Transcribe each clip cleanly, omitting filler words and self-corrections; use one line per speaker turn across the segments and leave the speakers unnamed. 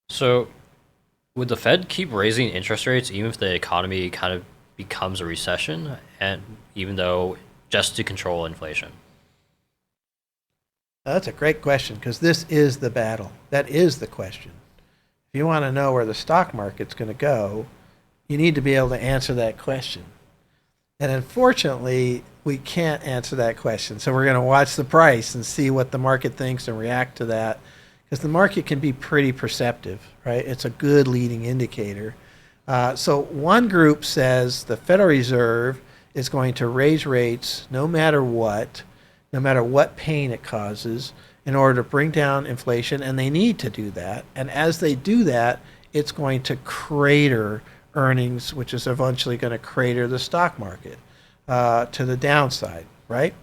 So, would the Fed keep raising interest rates even if the economy kind of becomes a recession, and even though just to control inflation?
That's a great question because this is the battle. That is the question. If you want to know where the stock market's going to go, you need to be able to answer that question. And unfortunately, we can't answer that question. So we're going to watch the price and see what the market thinks and react to that because the market can be pretty perceptive, right? It's a good leading indicator. So one group says the Federal Reserve is going to raise rates no matter what pain it causes, in order to bring down inflation, and they need to do that. And as they do that, it's going to crater earnings, which is eventually going to crater the stock market to the downside, right?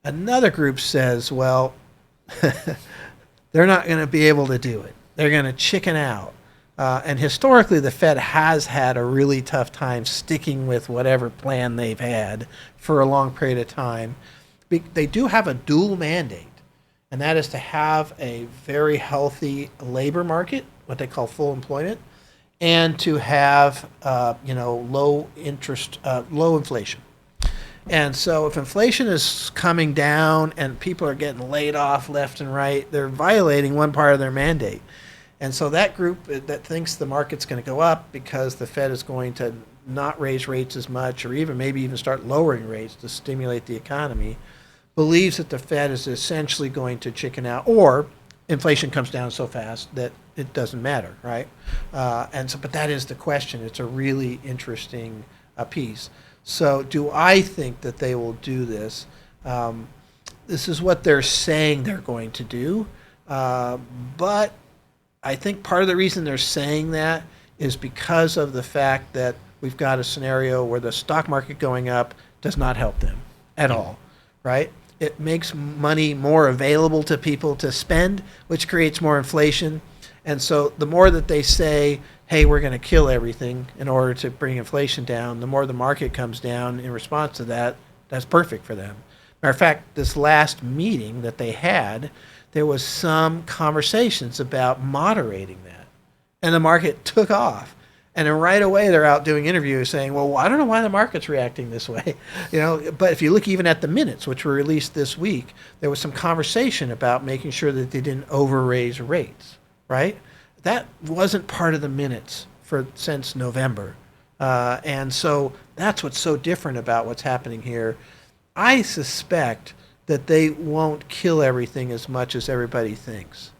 Another group says, well, they're not going to be able to do it. They're going to chicken out. And historically, the Fed has had a really tough time sticking with whatever plan they've had for a long period of time. They do have a dual mandate, and that is to have a very healthy labor market, what they call full employment, and to have low inflation. And so if inflation is coming down and people are getting laid off left and right, they're violating one part of their mandate. And so that group that thinks the market's going to go up because the Fed is going to not raise rates as much or even maybe even start lowering rates to stimulate the economy believes that the Fed is essentially going to chicken out or inflation comes down so fast that it doesn't matter, right? But that is the question. It's a really interesting piece. So do I think that they will do this? This is what they're saying they're going to do. But I think part of the reason they're saying that is because of the fact that we've got a scenario where the stock market going up does not help them at all, right? It makes money more available to people to spend, which creates more inflation. And so the more that they say, hey, we're going to kill everything in order to bring inflation down, the more the market comes down in response to that. That's perfect for them. Matter of fact, this last meeting that they had, there was some conversations about moderating that. And the market took off. And then right away they're out doing interviews saying, well, I don't know why the market's reacting this way. But if you look even at the minutes, which were released this week, there was some conversation about making sure that they didn't overraise rates, right? That wasn't part of the minutes since November. And so that's what's so different about what's happening here. I suspect that they won't kill everything as much as everybody thinks.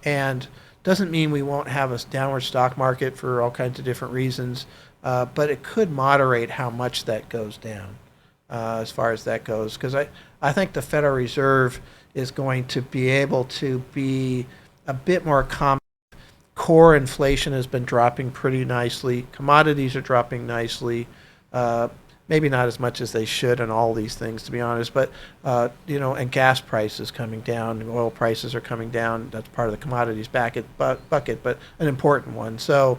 And doesn't mean we won't have a downward stock market for all kinds of different reasons, but it could moderate how much that goes down as far as that goes. Because I think the Federal Reserve is going to be able to be a bit more common. Core inflation has been dropping pretty nicely. Commodities are dropping nicely. Maybe not as much as they should on all these things, to be honest. But and gas prices coming down, oil prices are coming down. That's part of the commodities bucket, but an important one. So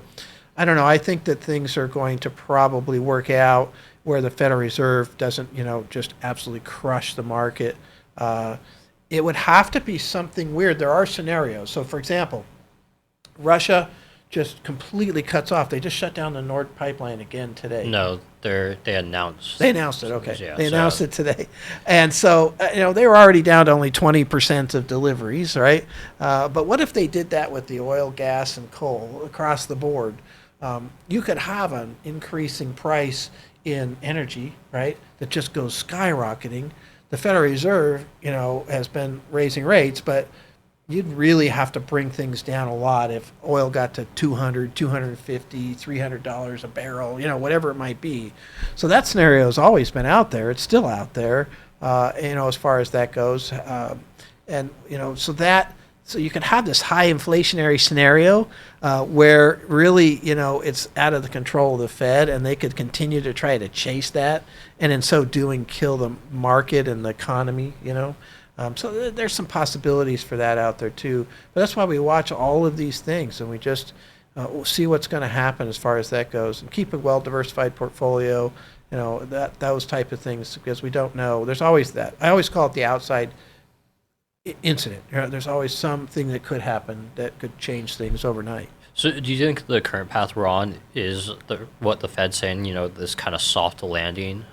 I don't know. I think that things are going to probably work out where the Federal Reserve doesn't, just absolutely crush the market. It would have to be something weird. There are scenarios. So, for example, Russia just completely cuts off. They just shut down the Nord pipeline again today.
No, they announced.
They announced it. Okay,
Yeah,
they announced it today, and so they were already down to only 20% of deliveries, right? But what if they did that with the oil, gas, and coal across the board? You could have an increasing price in energy, right? That just goes skyrocketing. The Federal Reserve, has been raising rates, but you'd really have to bring things down a lot if oil got to $200, $250, $300 a barrel, whatever it might be. So that scenario has always been out there. It's still out there, as far as that goes. So you could have this high inflationary scenario where really, it's out of the control of the Fed, and they could continue to try to chase that, and in so doing, kill the market and the economy, So there's some possibilities for that out there too. But that's why we watch all of these things, and we just see what's going to happen as far as that goes, and keep a well-diversified portfolio. Those type of things, because we don't know. There's always that. I always call it the outside incident. There's always something that could happen that could change things overnight.
So, do you think the current path we're on is what the Fed's saying? This kind of soft landing,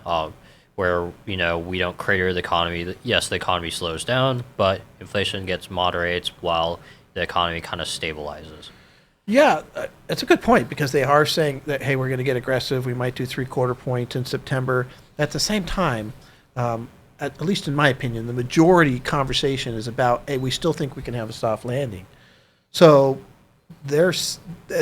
where we don't crater the economy. Yes, the economy slows down, but inflation gets moderates while the economy kind of stabilizes.
Yeah, it's a good point because they are saying that, hey, we're going to get aggressive. We might do 3/4 points in September. At the same time, at least in my opinion, the majority conversation is about, hey, we still think we can have a soft landing. So there's,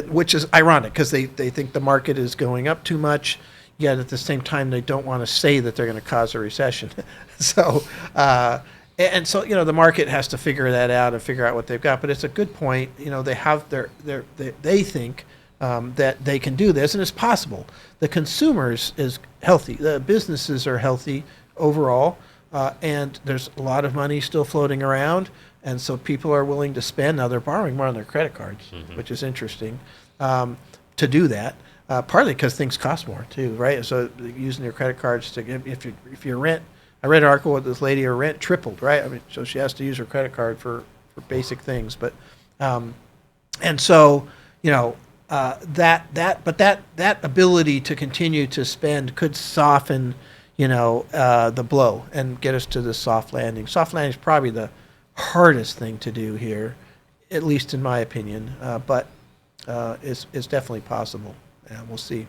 which is ironic because they think the market is going up too much, yet at the same time they don't want to say that they're going to cause a recession. So and so the market has to figure that out and figure out what they've got. But it's a good point. They have they think that they can do this, and it's possible. The consumers is healthy. The businesses are healthy overall, and there's a lot of money still floating around, and so people are willing to spend. Now they're borrowing more on their credit cards, which is interesting to do that. Partly because things cost more too, right? So using your credit cards to give, if your rent. I read an article with this lady, her rent tripled, right? I mean, so she has to use her credit card for basic things, but and so that ability to continue to spend could soften the blow and get us to the soft landing. Soft landing is probably the hardest thing to do here, at least in my opinion, but it's definitely possible. We'll see.